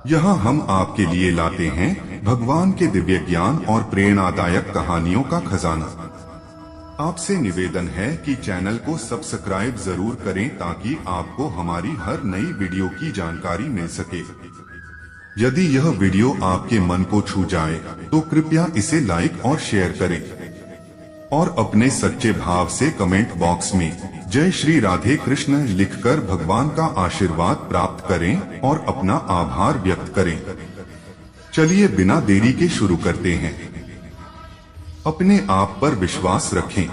यहाँ हम आपके लिए लाते हैं भगवान के दिव्य ज्ञान और प्रेरणादायक कहानियों का खजाना। आपसे निवेदन है कि चैनल को सब्सक्राइब जरूर करें ताकि आपको हमारी हर नई वीडियो की जानकारी मिल सके। यदि यह वीडियो आपके मन को छू जाए तो कृपया इसे लाइक और शेयर करें और अपने सच्चे भाव से कमेंट बॉक्स में जय श्री राधे कृष्ण लिखकर भगवान का आशीर्वाद प्राप्त करें और अपना आभार व्यक्त करें। चलिए बिना देरी के शुरू करते हैं। अपने आप पर विश्वास रखें।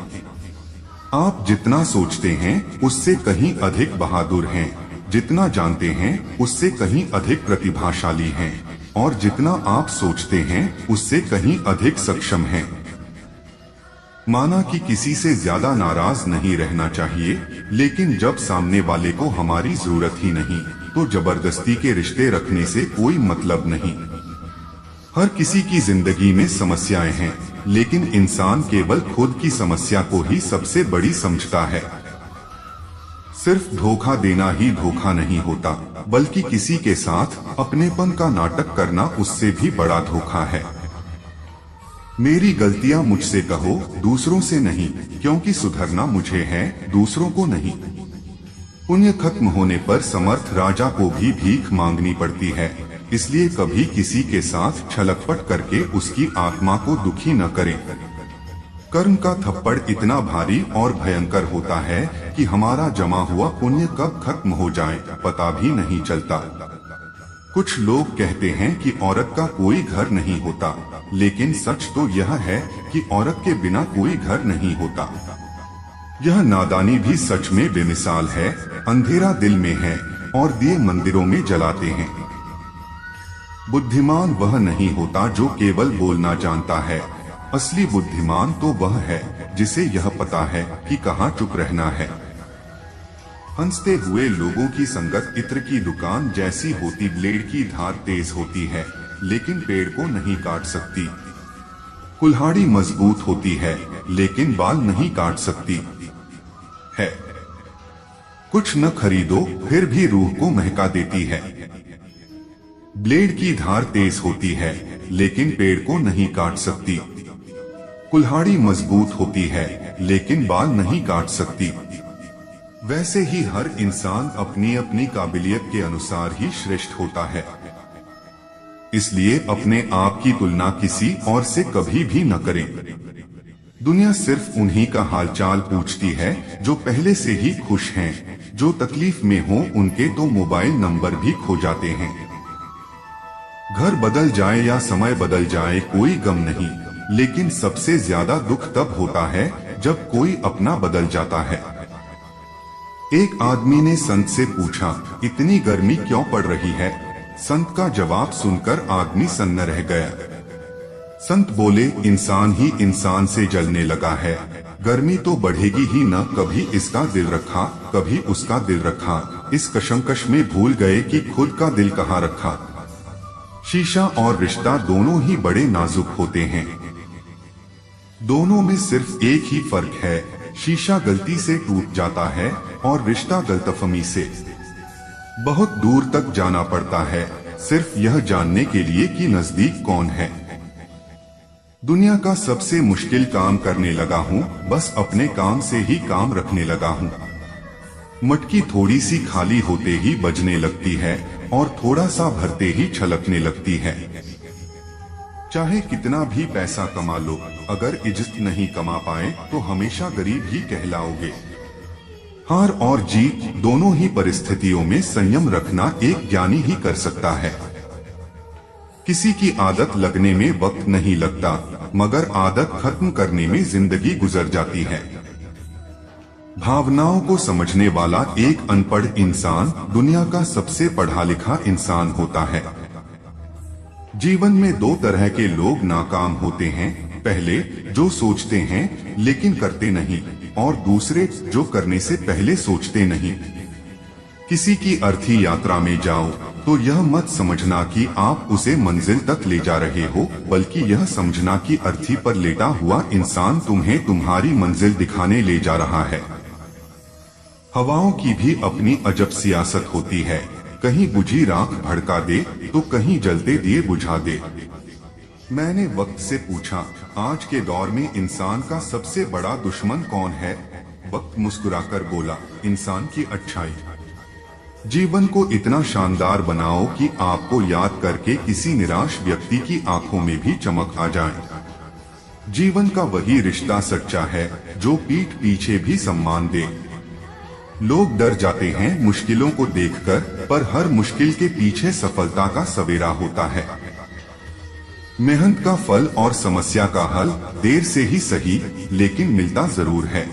आप जितना सोचते हैं उससे कहीं अधिक बहादुर हैं, जितना जानते हैं उससे कहीं अधिक प्रतिभाशाली हैं और जितना आप सोचते हैं उससे कहीं अधिक सक्षम हैं। माना कि किसी से ज्यादा नाराज नहीं रहना चाहिए, लेकिन जब सामने वाले को हमारी जरूरत ही नहीं तो जबरदस्ती के रिश्ते रखने से कोई मतलब नहीं। हर किसी की जिंदगी में समस्याएं हैं, लेकिन इंसान केवल खुद की समस्या को ही सबसे बड़ी समझता है। सिर्फ धोखा देना ही धोखा नहीं होता, बल्कि किसी के साथ अपनेपन का नाटक करना उससे भी बड़ा धोखा है। मेरी गलतियां मुझसे कहो, दूसरों से नहीं, क्योंकि सुधरना मुझे है, दूसरों को नहीं। पुण्य खत्म होने पर समर्थ राजा को भी भीख मांगनी पड़ती है, इसलिए कभी किसी के साथ छलकपट करके उसकी आत्मा को दुखी न करें। कर्म का थप्पड़ इतना भारी और भयंकर होता है कि हमारा जमा हुआ पुण्य कब खत्म हो जाए पता भी नहीं चलता। कुछ लोग कहते हैं कि औरत का कोई घर नहीं होता, लेकिन सच तो यह है कि औरत के बिना कोई घर नहीं होता। यह नादानी भी सच में बेमिसाल है। अंधेरा दिल में है और दिए मंदिरों में जलाते हैं। बुद्धिमान वह नहीं होता जो केवल बोलना जानता है, असली बुद्धिमान तो वह है जिसे यह पता है कि कहाँ चुप रहना है। हंसते हुए लोगों की संगत इत्र की दुकान जैसी होती, ब्लेड की धार तेज होती है लेकिन पेड़ को नहीं काट सकती। कुल्हाड़ी मजबूत होती है लेकिन बाल नहीं काट सकती है। कुछ न खरीदो फिर भी रूह को महका देती है। ब्लेड की धार तेज होती है लेकिन पेड़ को नहीं काट सकती। कुल्हाड़ी मजबूत होती है लेकिन बाल नहीं काट सकती। वैसे ही हर इंसान अपनी अपनी काबिलियत के अनुसार ही श्रेष्ठ होता है। इसलिए अपने आप की तुलना किसी और से कभी भी न करें। दुनिया सिर्फ उन्हीं का हालचाल पूछती है जो पहले से ही खुश हैं। जो तकलीफ में हो उनके तो मोबाइल नंबर भी खो जाते हैं। घर बदल जाए या समय बदल जाए कोई गम नहीं, लेकिन सबसे ज्यादा दुख तब होता है जब कोई अपना बदल जाता है। एक आदमी ने संत से पूछा, इतनी गर्मी क्यों पड़ रही है? संत का जवाब सुनकर आदमी सन्न रह गया। संत बोले, इंसान ही इंसान से जलने लगा है, गर्मी तो बढ़ेगी ही न। कभी इसका दिल रखा, कभी उसका दिल रखा, इस कशमकश में भूल गए कि खुद का दिल कहाँ रखा। शीशा और रिश्ता दोनों ही बड़े नाजुक होते हैं। दोनों में सिर्फ एक ही फर्क है, शीशा गलती से टूट जाता है और रिश्ता गलतफहमी से। बहुत दूर तक जाना पड़ता है सिर्फ यह जानने के लिए कि नजदीक कौन है। दुनिया का सबसे मुश्किल काम करने लगा हूँ, बस अपने काम से ही काम रखने लगा हूँ। मटकी थोड़ी सी खाली होते ही बजने लगती है और थोड़ा सा भरते ही छलकने लगती है। चाहे कितना भी पैसा कमा लो, अगर इज्जत नहीं कमा पाए तो हमेशा गरीब ही कहलाओगे। हार और जीत दोनों ही परिस्थितियों में संयम रखना एक ज्ञानी ही कर सकता है। किसी की आदत लगने में वक्त नहीं लगता, मगर आदत खत्म करने में जिंदगी गुजर जाती है। भावनाओं को समझने वाला एक अनपढ़ इंसान दुनिया का सबसे पढ़ा लिखा इंसान होता है। जीवन में दो तरह के लोग नाकाम होते हैं, पहले जो सोचते हैं लेकिन करते नहीं, और दूसरे जो करने से पहले सोचते नहीं। किसी की अर्थी यात्रा में जाओ तो यह मत समझना कि आप उसे मंजिल तक ले जा रहे हो, बल्कि यह समझना कि अर्थी पर लेटा हुआ इंसान तुम्हें तुम्हारी मंजिल दिखाने ले जा रहा है। हवाओं की भी अपनी अजब सियासत होती है, कहीं बुझी राख भड़का दे तो कहीं जलते दिए बुझा दे। मैंने वक्त से पूछा, आज के दौर में इंसान का सबसे बड़ा दुश्मन कौन है? वक्त मुस्कुराकर बोला, इंसान की अच्छाई। जीवन को इतना शानदार बनाओ कि आपको याद करके किसी निराश व्यक्ति की आंखों में भी चमक आ जाए। जीवन का वही रिश्ता सच्चा है जो पीठ पीछे भी सम्मान दे। लोग डर जाते हैं मुश्किलों को देखकर, पर हर मुश्किल के पीछे सफलता का सवेरा होता है। मेहनत का फल और समस्या का हल देर से ही सही, लेकिन मिलता जरूर है।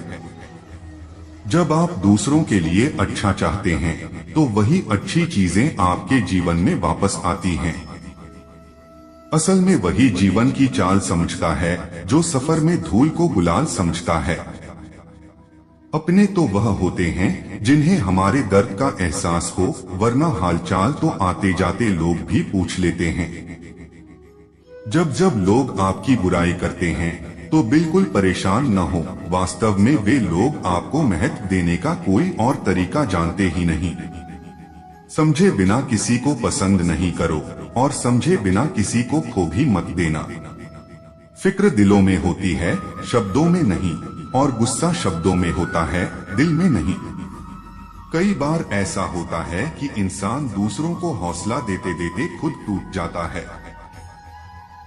जब आप दूसरों के लिए अच्छा चाहते हैं तो वही अच्छी चीजें आपके जीवन में वापस आती हैं। असल में वही जीवन की चाल समझता है जो सफर में धूल को गुलाल समझता है। अपने तो वह होते हैं जिन्हें हमारे दर्द का एहसास हो, वरना हालचाल तो आते जाते लोग भी पूछ लेते हैं। जब जब लोग आपकी बुराई करते हैं तो बिल्कुल परेशान न हो, वास्तव में वे लोग आपको महत्व देने का कोई और तरीका जानते ही नहीं। समझे बिना किसी को पसंद नहीं करो और समझे बिना किसी को खो भी मत देना। फिक्र दिलों में होती है, शब्दों में नहीं, और गुस्सा शब्दों में होता है, दिल में नहीं। कई बार ऐसा होता है कि इंसान दूसरों को हौसला देते देते खुद टूट जाता है।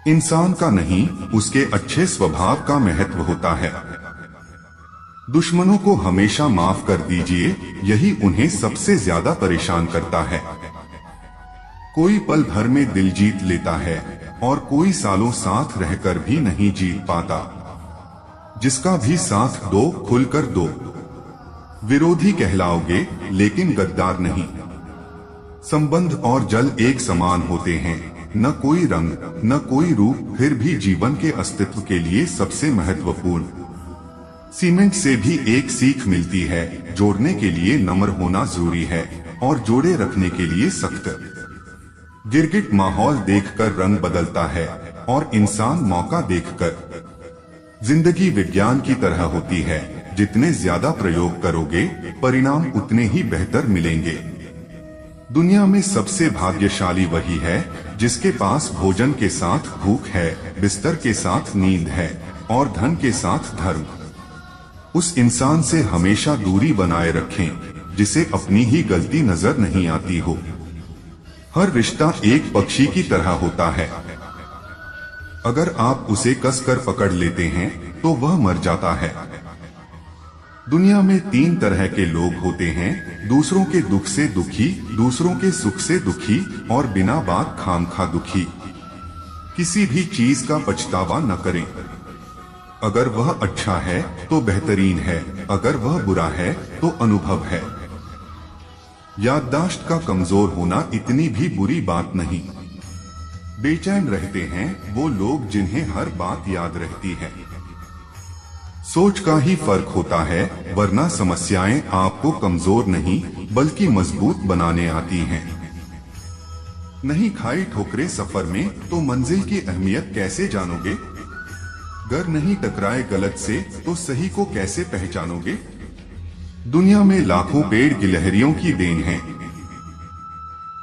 इंसान का नहीं, उसके अच्छे स्वभाव का महत्व होता है। दुश्मनों को हमेशा माफ कर दीजिए, यही उन्हें सबसे ज्यादा परेशान करता है। कोई पल भर में दिल जीत लेता है और कोई सालों साथ रहकर भी नहीं जीत पाता। जिसका भी साथ दो, खुलकर दो। विरोधी कहलाओगे लेकिन गद्दार नहीं। संबंध और जल एक समान होते हैं, न कोई रंग न कोई रूप, फिर भी जीवन के अस्तित्व के लिए सबसे महत्वपूर्ण। सीमेंट से भी एक सीख मिलती है, जोड़ने के लिए नम्र होना जरूरी है और जोड़े रखने के लिए सख्त। गिरगिट माहौल देखकर रंग बदलता है और इंसान मौका देखकर। जिंदगी विज्ञान की तरह होती है, जितने ज्यादा प्रयोग करोगे परिणाम उतने ही बेहतर मिलेंगे। दुनिया में सबसे भाग्यशाली वही है जिसके पास भोजन के साथ भूख है, बिस्तर के साथ नींद है और धन के साथ धर्म। उस इंसान से हमेशा दूरी बनाए रखें जिसे अपनी ही गलती नजर नहीं आती हो। हर रिश्ता एक पक्षी की तरह होता है, अगर आप उसे कसकर पकड़ लेते हैं तो वह मर जाता है। दुनिया में 3 तरह के लोग होते हैं, दूसरों के दुख से दुखी, दूसरों के सुख से दुखी और बिना बात खामखा दुखी। किसी भी चीज का पछतावा न करें। अगर वह अच्छा है तो बेहतरीन है, अगर वह बुरा है तो अनुभव है। याददाश्त का कमजोर होना इतनी भी बुरी बात नहीं। बेचैन रहते हैं वो लोग जिन्हें हर बात याद रहती है। सोच का ही फर्क होता है, वरना समस्याएं आपको कमजोर नहीं बल्कि मजबूत बनाने आती हैं। नहीं खाई ठोकरे सफर में तो मंजिल की अहमियत कैसे जानोगे? गर नहीं टकराए गलत से तो सही को कैसे पहचानोगे? दुनिया में लाखों पेड़ गिलहरियों की देन है।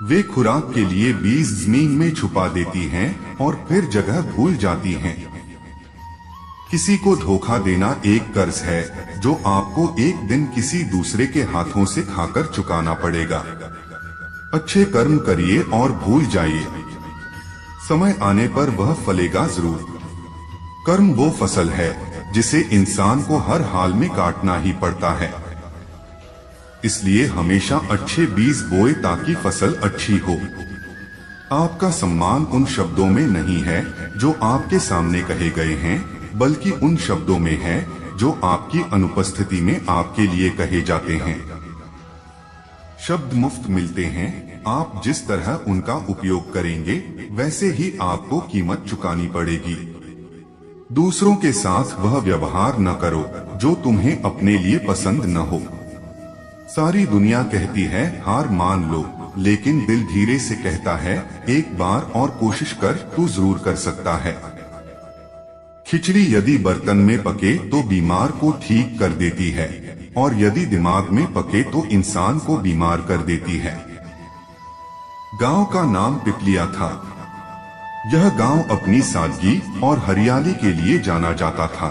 वे खुराक के लिए बीज जमीन में छुपा देती हैं और फिर जगह भूल जाती हैं। किसी को धोखा देना एक कर्ज है जो आपको एक दिन किसी दूसरे के हाथों से खाकर चुकाना पड़ेगा। अच्छे कर्म करिए और भूल जाइए, समय आने पर वह फलेगा जरूर। कर्म वो फसल है जिसे इंसान को हर हाल में काटना ही पड़ता है। इसलिए हमेशा अच्छे बीज बोए ताकि फसल अच्छी हो। आपका सम्मान उन शब्दों में नहीं है जो आपके सामने कहे गए हैं, बल्कि उन शब्दों में है जो आपकी अनुपस्थिति में आपके लिए कहे जाते हैं। शब्द मुफ्त मिलते हैं, आप जिस तरह उनका उपयोग करेंगे वैसे ही आपको कीमत चुकानी पड़ेगी। दूसरों के साथ वह व्यवहार न करो जो तुम्हें अपने लिए पसंद न हो। सारी दुनिया कहती है हार मान लो, लेकिन दिल धीरे से कहता है एक बार और कोशिश कर, तू जरूर कर सकता है। खिचड़ी यदि बर्तन में पके तो बीमार को ठीक कर देती है, और यदि दिमाग में पके तो इंसान को बीमार कर देती है। गांव का नाम पिपलिया था। यह गांव अपनी सादगी और हरियाली के लिए जाना जाता था।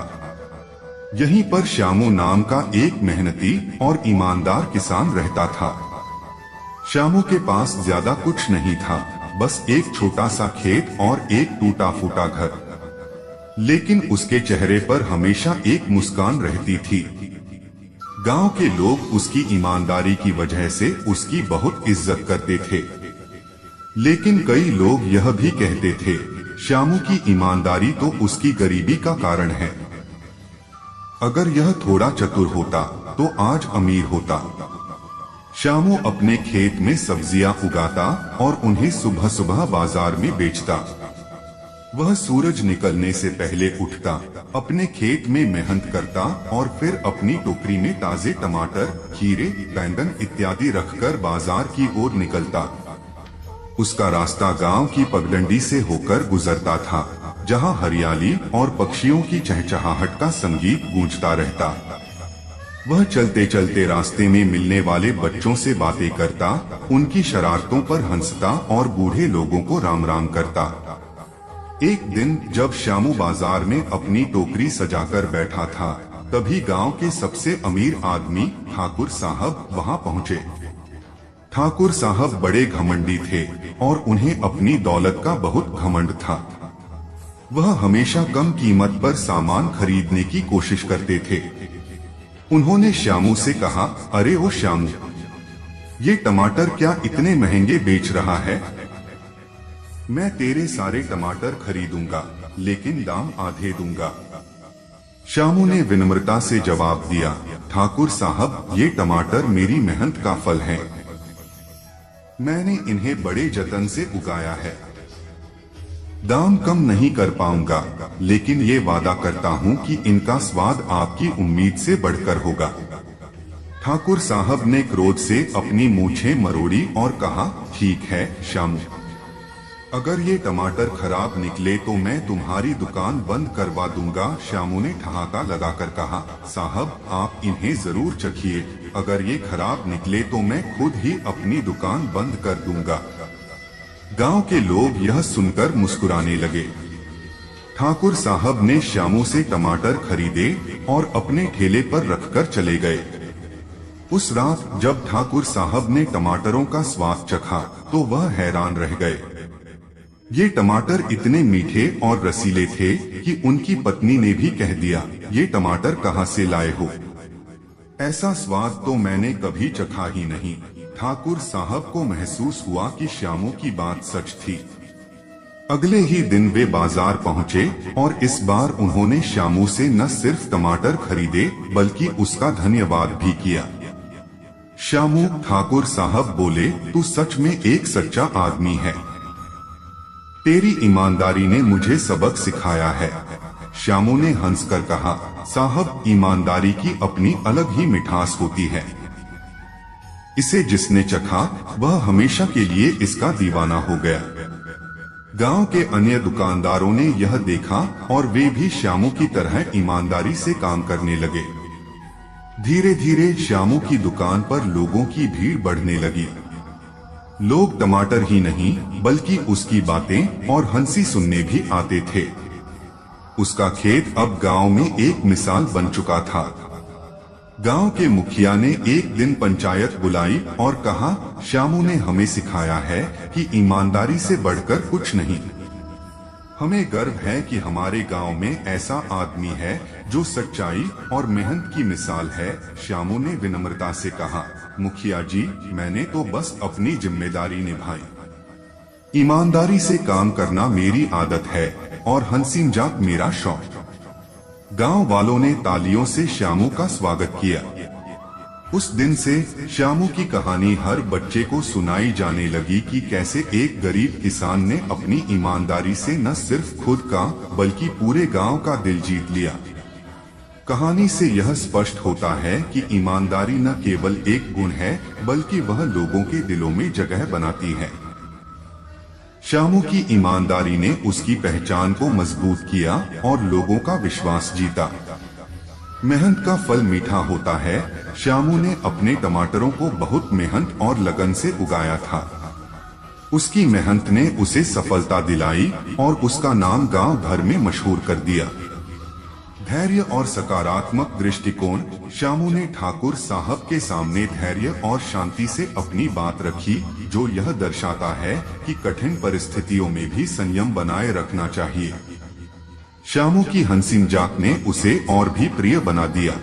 यहीं पर श्यामू नाम का एक मेहनती और ईमानदार किसान रहता था। श्यामू के पास ज्यादा कुछ नहीं था, बस एक छोटा सा खेत और एक टूटा फूटा घर, लेकिन उसके चेहरे पर हमेशा एक मुस्कान रहती थी। गांव के लोग उसकी ईमानदारी की वजह से उसकी बहुत इज्जत करते थे, लेकिन कई लोग यह भी कहते थे, श्यामू की ईमानदारी तो उसकी गरीबी का कारण है। अगर यह थोड़ा चतुर होता तो आज अमीर होता। श्यामू अपने खेत में सब्जियां उगाता और उन्हें सुबह सुबह बाजार में बेचता। वह सूरज निकलने से पहले उठता, अपने खेत में मेहनत करता और फिर अपनी टोकरी में ताजे टमाटर, खीरे, बैंगन इत्यादि रखकर बाजार की ओर निकलता। उसका रास्ता गांव की पगडंडी से होकर गुजरता था, जहां हरियाली और पक्षियों की चहचहाहट का संगीत गूंजता रहता। वह चलते चलते रास्ते में मिलने वाले बच्चों से बातें करता, उनकी शरारतों पर हंसता और बूढ़े लोगों को राम राम करता। एक दिन जब श्यामू बाजार में अपनी टोकरी सजाकर बैठा था, तभी गांव के सबसे अमीर आदमी ठाकुर साहब वहां पहुंचे। ठाकुर साहब बड़े घमंडी थे और उन्हें अपनी दौलत का बहुत घमंड था। वह हमेशा कम कीमत पर सामान खरीदने की कोशिश करते थे। उन्होंने श्यामू से कहा, अरे ओ श्यामू, ये टमाटर क्या इतने महंगे बेच रहा है? मैं तेरे सारे टमाटर खरीदूंगा, लेकिन दाम आधे दूंगा। श्यामू ने विनम्रता से जवाब दिया, ठाकुर साहब, ये टमाटर मेरी मेहनत का फल है। मैंने इन्हें बड़े जतन से उगाया है। दाम कम नहीं कर पाऊंगा, लेकिन ये वादा करता हूँ कि इनका स्वाद आपकी उम्मीद से बढ़कर होगा। ठाकुर साहब ने क्रोध से अपनी मूछें मरोड़ी और कहा, ठीक है श्यामू, अगर ये टमाटर खराब निकले तो मैं तुम्हारी दुकान बंद करवा दूंगा। श्यामू ने ठहाका लगाकर कहा, साहब आप इन्हें जरूर चखिए, अगर ये खराब निकले तो मैं खुद ही अपनी दुकान बंद कर दूंगा। गांव के लोग यह सुनकर मुस्कुराने लगे। ठाकुर साहब ने श्यामू से टमाटर खरीदे और अपने ठेले पर रखकर चले गए। उस रात जब ठाकुर साहब ने टमाटरों का स्वाद चखा तो वह हैरान रह गए। ये टमाटर इतने मीठे और रसीले थे कि उनकी पत्नी ने भी कह दिया, ये टमाटर कहाँ से लाए हो? ऐसा स्वाद तो मैंने कभी चखा ही नहीं। ठाकुर साहब को महसूस हुआ कि श्यामू की बात सच थी। अगले ही दिन वे बाजार पहुंचे और इस बार उन्होंने श्यामू से न सिर्फ टमाटर खरीदे बल्कि उसका धन्यवाद भी किया। श्यामू, ठाकुर साहब बोले, तू सच में एक सच्चा आदमी है। तेरी ईमानदारी ने मुझे सबक सिखाया है। श्यामू ने हंसकर कहा, साहब, ईमानदारी की अपनी अलग ही मिठास होती है। इसे जिसने चखा वह हमेशा के लिए इसका दीवाना हो गया। गांव के अन्य दुकानदारों ने यह देखा और वे भी श्यामू की तरह ईमानदारी से काम करने लगे। धीरे धीरे श्यामू की दुकान पर लोगों की भीड़ बढ़ने लगी। लोग टमाटर ही नहीं बल्कि उसकी बातें और हंसी सुनने भी आते थे। उसका खेत अब गांव में एक मिसाल बन चुका था। गांव के मुखिया ने एक दिन पंचायत बुलाई और कहा, श्यामू ने हमें सिखाया है कि ईमानदारी से बढ़कर कुछ नहीं। हमें गर्व है कि हमारे गांव में ऐसा आदमी है जो सच्चाई और मेहनत की मिसाल है। श्यामू ने विनम्रता से कहा, मुखिया जी, मैंने तो बस अपनी जिम्मेदारी निभाई। ईमानदारी से काम करना मेरी आदत है और हंसी मजाक मेरा शौक। गांव वालों ने तालियों से श्यामू का स्वागत किया। उस दिन से श्यामू की कहानी हर बच्चे को सुनाई जाने लगी कि कैसे एक गरीब किसान ने अपनी ईमानदारी से न सिर्फ खुद का बल्कि पूरे गांव का दिल जीत लिया। कहानी से यह स्पष्ट होता है कि ईमानदारी न केवल एक गुण है बल्कि वह लोगों के दिलों में जगह बनाती है। श्यामू की ईमानदारी ने उसकी पहचान को मजबूत किया और लोगों का विश्वास जीता। मेहनत का फल मीठा होता है। श्यामू ने अपने टमाटरों को बहुत मेहनत और लगन से उगाया था। उसकी मेहनत ने उसे सफलता दिलाई और उसका नाम गांव भर में मशहूर कर दिया। धैर्य और सकारात्मक दृष्टिकोण। श्यामू ने ठाकुर साहब के सामने धैर्य और शांति से अपनी बात रखी, जो यह दर्शाता है कि कठिन परिस्थितियों में भी संयम बनाए रखना चाहिए। श्यामू की हंसी मजाक ने उसे और भी प्रिय बना दिया।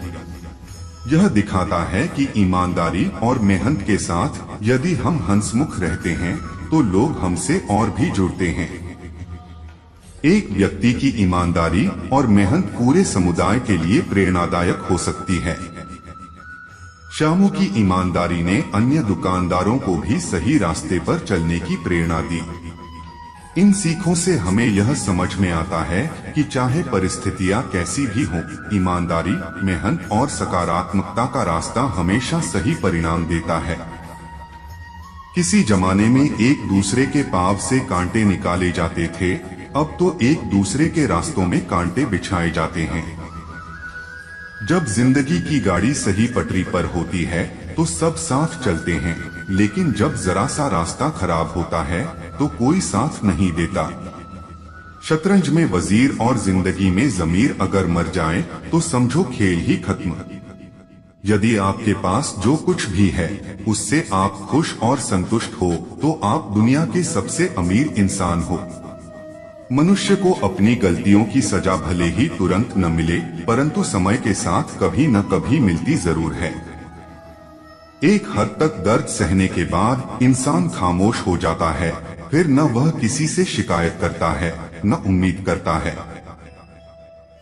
यह दिखाता है कि ईमानदारी और मेहनत के साथ यदि हम हंसमुख रहते हैं तो लोग हमसे और भी जुड़ते हैं। एक व्यक्ति की ईमानदारी और मेहनत पूरे समुदाय के लिए प्रेरणादायक हो सकती है। श्यामू की ईमानदारी ने अन्य दुकानदारों को भी सही रास्ते पर चलने की प्रेरणा दी। इन सीखों से हमें यह समझ में आता है कि चाहे परिस्थितियां कैसी भी हों, ईमानदारी, मेहनत और सकारात्मकता का रास्ता हमेशा सही परिणाम देता है। किसी जमाने में एक दूसरे के पांव से कांटे निकाले जाते थे, अब तो एक दूसरे के रास्तों में कांटे बिछाए जाते हैं। जब जिंदगी की गाड़ी सही पटरी पर होती है तो सब साथ चलते हैं, लेकिन जब जरा सा रास्ता खराब होता है तो कोई साथ नहीं देता। शतरंज में वजीर और जिंदगी में जमीर अगर मर जाए तो समझो खेल ही खत्म। यदि आपके पास जो कुछ भी है उससे आप खुश और संतुष्ट हो तो आप दुनिया के सबसे अमीर इंसान हो। मनुष्य को अपनी गलतियों की सजा भले ही तुरंत न मिले, परंतु समय के साथ कभी न कभी मिलती जरूर है। एक हद तक दर्द सहने के बाद इंसान खामोश हो जाता है, फिर न वह किसी से शिकायत करता है न उम्मीद करता है।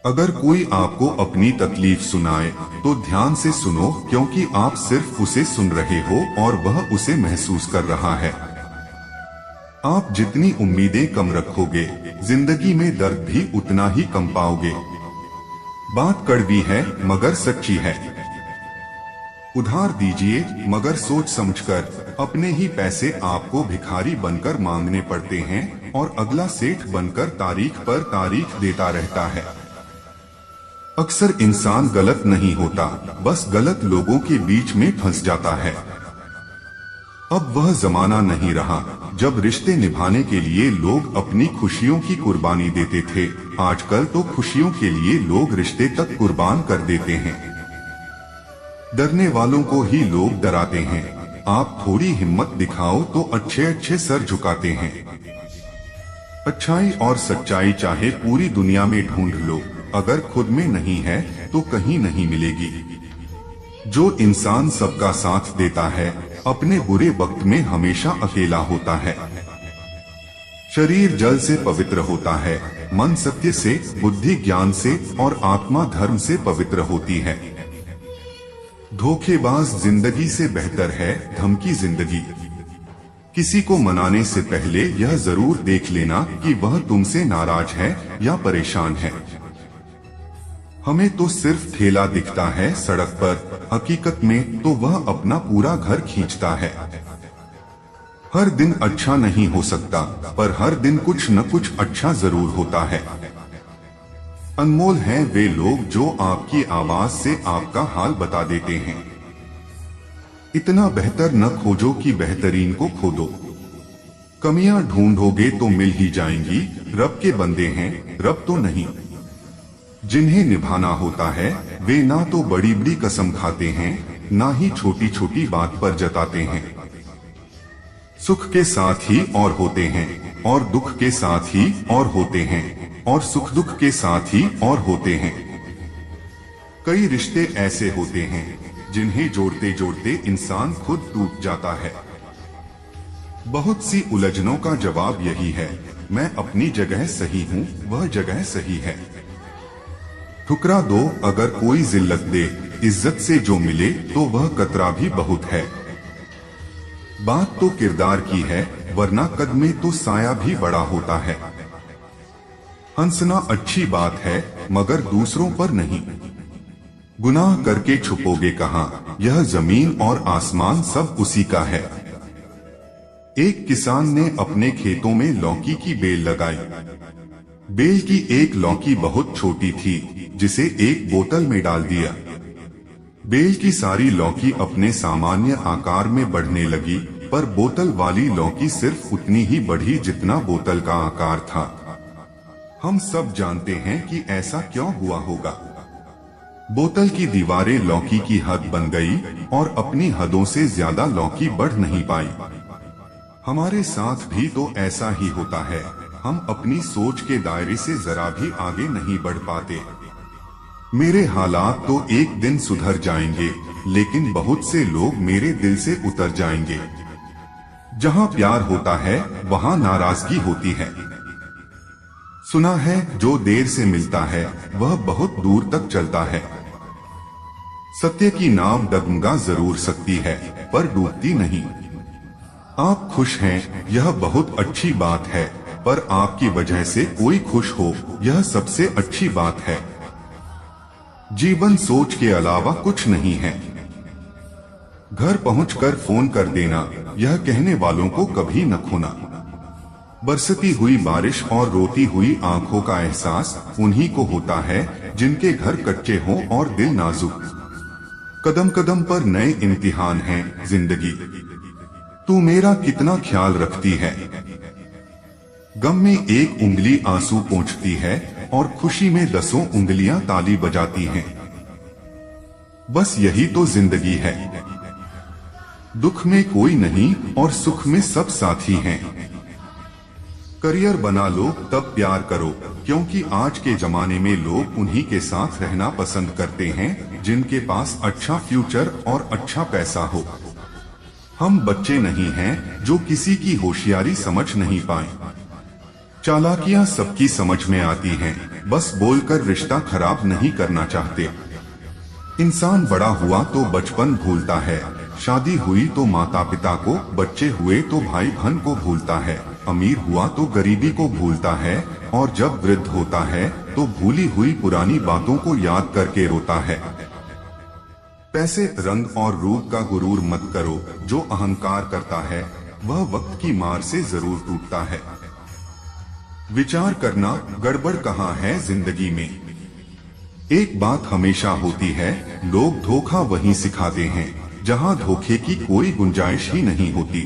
अगर कोई आपको अपनी तकलीफ सुनाए तो ध्यान से सुनो, क्योंकि आप सिर्फ उसे सुन रहे हो और वह उसे महसूस कर रहा है। आप जितनी उम्मीदें कम रखोगे, जिंदगी में दर्द भी उतना ही कम पाओगे। बात कड़वी है मगर सच्ची है। उधार दीजिए मगर सोच समझकर। अपने ही पैसे आपको भिखारी बनकर मांगने पड़ते हैं और अगला सेठ बनकर तारीख पर तारीख देता रहता है। अक्सर इंसान गलत नहीं होता, बस गलत लोगों के बीच में फंस जाता है। अब वह जमाना नहीं रहा जब रिश्ते निभाने के लिए लोग अपनी खुशियों की कुर्बानी देते थे। आजकल तो खुशियों के लिए लोग रिश्ते तक कुर्बान कर देते हैं। डरने वालों को ही लोग डराते हैं। आप थोड़ी हिम्मत दिखाओ तो अच्छे अच्छे सर झुकाते हैं। अच्छाई और सच्चाई चाहे पूरी दुनिया में ढूंढ लो, अगर खुद में नहीं है तो कहीं नहीं मिलेगी। जो इंसान सबका साथ देता है, अपने बुरे वक्त में हमेशा अकेला होता है। शरीर जल से पवित्र होता है, मन सत्य से, बुद्धि ज्ञान से और आत्मा धर्म से पवित्र होती है। धोखेबाज जिंदगी से बेहतर है धमकी जिंदगी। किसी को मनाने से पहले यह जरूर देख लेना कि वह तुमसे नाराज है या परेशान है। हमें तो सिर्फ ठेला दिखता है सड़क पर, हकीकत में तो वह अपना पूरा घर खींचता है। हर दिन अच्छा नहीं हो सकता, पर हर दिन कुछ न कुछ अच्छा जरूर होता है। अनमोल हैं वे लोग जो आपकी आवाज से आपका हाल बता देते हैं। इतना बेहतर न खोजो कि बेहतरीन को खो दो। कमियां ढूंढोगे तो मिल ही जाएंगी। रब के बंदे हैं, रब तो नहीं। जिन्हें निभाना होता है वे ना तो बड़ी बड़ी कसम खाते हैं, ना ही छोटी छोटी बात पर जताते हैं। सुख के साथ ही और होते हैं, और दुख के साथ ही और होते हैं, और सुख दुख के साथ ही और होते हैं। कई रिश्ते ऐसे होते हैं जिन्हें जोड़ते जोड़ते इंसान खुद टूट जाता है। बहुत सी उलझनों का जवाब यही है, मैं अपनी जगह सही हूँ, वह जगह सही है। ठुकरा दो अगर कोई जिल्लत दे, इज्जत से जो मिले तो वह कतरा भी बहुत है। बात तो किरदार की है, वरना कद में तो साया भी बड़ा होता है। हंसना अच्छी बात है मगर दूसरों पर नहीं। गुनाह करके छुपोगे कहाँ, यह जमीन और आसमान सब उसी का है। एक किसान ने अपने खेतों में लौकी की बेल लगाई। बेल की एक लौकी बहुत छोटी थी, जिसे एक बोतल में डाल दिया। बेल की सारी लौकी अपने सामान्य आकार में बढ़ने लगी, पर बोतल वाली लौकी सिर्फ उतनी ही बढ़ी जितना बोतल का आकार था। हम सब जानते हैं कि ऐसा क्यों हुआ होगा। बोतल की दीवारें लौकी की हद बन गई और अपनी हदों से ज्यादा लौकी बढ़ नहीं पाई। हमारे साथ भी तो ऐसा ही होता है, हम अपनी सोच के दायरे से जरा भी आगे नहीं बढ़ पाते। मेरे हालात तो एक दिन सुधर जाएंगे, लेकिन बहुत से लोग मेरे दिल से उतर जाएंगे। जहां प्यार होता है वहां नाराजगी होती है। सुना है जो देर से मिलता है वह बहुत दूर तक चलता है। सत्य की नाव डगमगा जरूर सकती है पर डूबती नहीं। आप खुश हैं यह बहुत अच्छी बात है, पर आपकी वजह से कोई खुश हो यह सबसे अच्छी बात है। जीवन सोच के अलावा कुछ नहीं है। घर पहुंचकर फोन कर देना, यह कहने वालों को कभी न खोना। बरसती हुई बारिश और रोती हुई आंखों का एहसास उन्हीं को होता है जिनके घर कच्चे हों और दिल नाजुक। कदम कदम पर नए इम्तिहान हैं जिंदगी, तू मेरा कितना ख्याल रखती है। गम में एक उंगली आंसू पोंछती है और खुशी में 10 उंगलियां ताली बजाती हैं। बस यही तो जिंदगी है। दुख में कोई नहीं और सुख में सब साथी हैं। करियर बना लो तब प्यार करो, क्योंकि आज के जमाने में लोग उन्हीं के साथ रहना पसंद करते हैं जिनके पास अच्छा फ्यूचर और अच्छा पैसा हो। हम बच्चे नहीं हैं जो किसी की होशियारी समझ नहीं पाए। चालाकियां सबकी समझ में आती हैं, बस बोलकर रिश्ता खराब नहीं करना चाहते। इंसान बड़ा हुआ तो बचपन भूलता है, शादी हुई तो माता पिता को, बच्चे हुए तो भाई बहन को भूलता है, अमीर हुआ तो गरीबी को भूलता है, और जब वृद्ध होता है तो भूली हुई पुरानी बातों को याद करके रोता है। पैसे, रंग और रूप का गुरूर मत करो, जो अहंकार करता है वह वक्त की मार से जरूर टूटता है। विचार करना, गड़बड़ कहाँ है जिंदगी में। एक बात हमेशा होती है, लोग धोखा वहीं सिखाते हैं जहां धोखे की कोई गुंजाइश ही नहीं होती।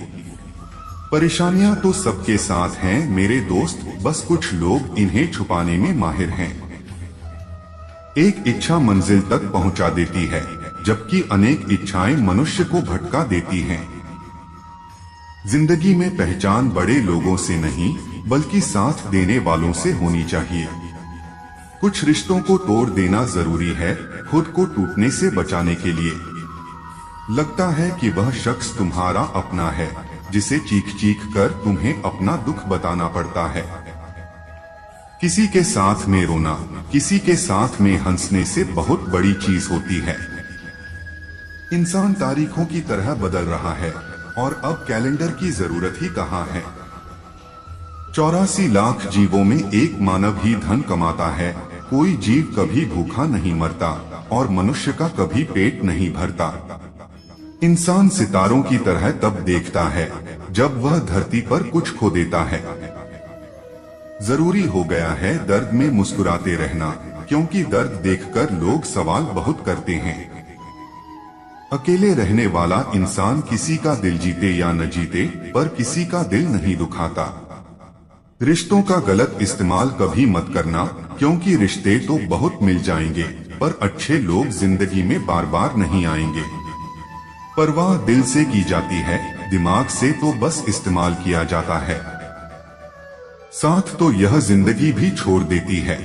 परेशानियां तो सबके साथ हैं मेरे दोस्त, बस कुछ लोग इन्हें छुपाने में माहिर हैं। एक इच्छा मंजिल तक पहुंचा देती है, जबकि अनेक इच्छाएं मनुष्य को भटका देती हैं। जिंदगी में पहचान बड़े लोगों से नहीं बल्कि साथ देने वालों से होनी चाहिए। कुछ रिश्तों को तोड़ देना जरूरी है खुद को टूटने से बचाने के लिए। लगता है कि वह शख्स तुम्हारा अपना है जिसे चीख चीख कर तुम्हें अपना दुख बताना पड़ता है। किसी के साथ में रोना, किसी के साथ में हंसने से बहुत बड़ी चीज होती है। इंसान तारीखों की तरह बदल रहा है और अब कैलेंडर की जरूरत ही कहाँ है। 84 लाख जीवों में एक मानव ही धन कमाता है। कोई जीव कभी भूखा नहीं मरता और मनुष्य का कभी पेट नहीं भरता। इंसान सितारों की तरह तब देखता है जब वह धरती पर कुछ खो देता है। जरूरी हो गया है दर्द में मुस्कुराते रहना, क्योंकि दर्द देखकर लोग सवाल बहुत करते हैं। अकेले रहने वाला इंसान किसी का दिल जीते या न जीते, पर किसी का दिल नहीं दुखाता। रिश्तों का गलत इस्तेमाल कभी मत करना, क्योंकि रिश्ते तो बहुत मिल जाएंगे पर अच्छे लोग जिंदगी में बार बार नहीं आएंगे। परवाह दिल से की जाती है, दिमाग से तो बस इस्तेमाल किया जाता है। साथ तो यह जिंदगी भी छोड़ देती है।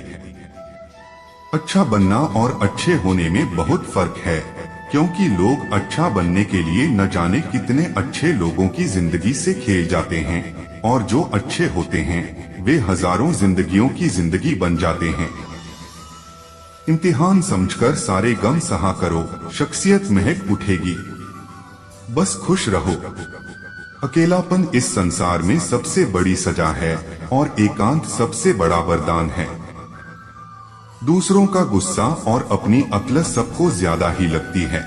अच्छा बनना और अच्छे होने में बहुत फर्क है, क्योंकि लोग अच्छा बनने के लिए न जाने कितने अच्छे लोगों की जिंदगी से खेल जाते हैं, और जो अच्छे होते हैं वे हजारों जिंदगियों की जिंदगी बन जाते हैं। इम्तिहान समझकर सारे गम सहा करो, शख्सियत महक उठेगी। बस खुश रहो। अकेलापन इस संसार में सबसे बड़ी सजा है और एकांत सबसे बड़ा वरदान है। दूसरों का गुस्सा और अपनी अक्ल सबको ज्यादा ही लगती है।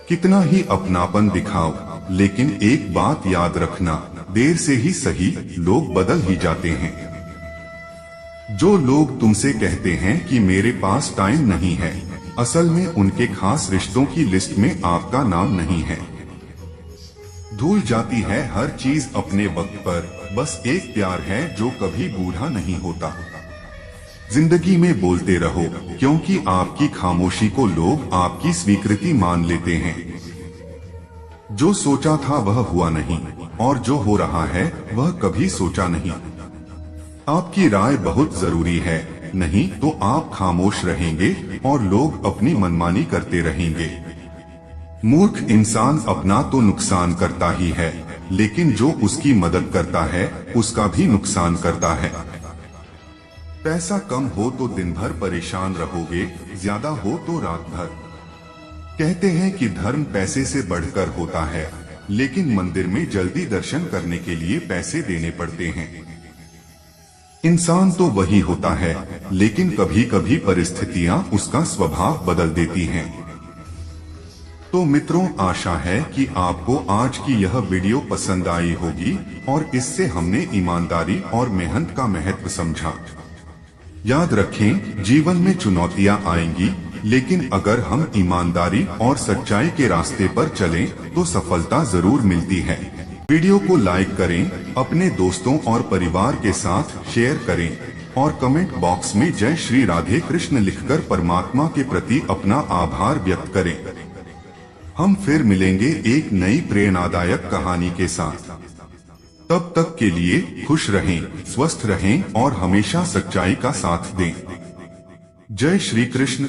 कितना ही अपनापन दिखाओ, लेकिन एक बात याद रखना, देर से ही सही लोग बदल ही जाते हैं। जो लोग तुमसे कहते हैं कि मेरे पास टाइम नहीं है, असल में उनके खास रिश्तों की लिस्ट में आपका नाम नहीं है। धूल जाती है हर चीज अपने वक्त पर, बस एक प्यार है जो कभी बूढ़ा नहीं होता। जिंदगी में बोलते रहो, क्योंकि आपकी खामोशी को लोग आपकी स्वीकृति मान लेते हैं। जो सोचा था वह हुआ नहीं, और जो हो रहा है वह कभी सोचा नहीं। आपकी राय बहुत जरूरी है, नहीं तो आप खामोश रहेंगे और लोग अपनी मनमानी करते रहेंगे। मूर्ख इंसान अपना तो नुकसान करता ही है, लेकिन जो उसकी मदद करता है उसका भी नुकसान करता है। पैसा कम हो तो दिन भर परेशान रहोगे, ज्यादा हो तो रात भर। कहते हैं कि धर्म पैसे से बढ़कर होता है, लेकिन मंदिर में जल्दी दर्शन करने के लिए पैसे देने पड़ते हैं। इंसान तो वही होता है, लेकिन कभी कभी परिस्थितियां उसका स्वभाव बदल देती हैं। तो मित्रों, आशा है कि आपको आज की यह वीडियो पसंद आई होगी और इससे हमने ईमानदारी और मेहनत का महत्व समझा। याद रखें, जीवन में चुनौतियां आएंगी, लेकिन अगर हम ईमानदारी और सच्चाई के रास्ते पर चलें तो सफलता जरूर मिलती है। वीडियो को लाइक करें, अपने दोस्तों और परिवार के साथ शेयर करें और कमेंट बॉक्स में जय श्री राधे कृष्ण लिखकर परमात्मा के प्रति अपना आभार व्यक्त करें। हम फिर मिलेंगे एक नई प्रेरणादायक कहानी के साथ। तब तक के लिए खुश रहें, स्वस्थ रहें और हमेशा सच्चाई का साथ दें। जय श्री कृष्ण।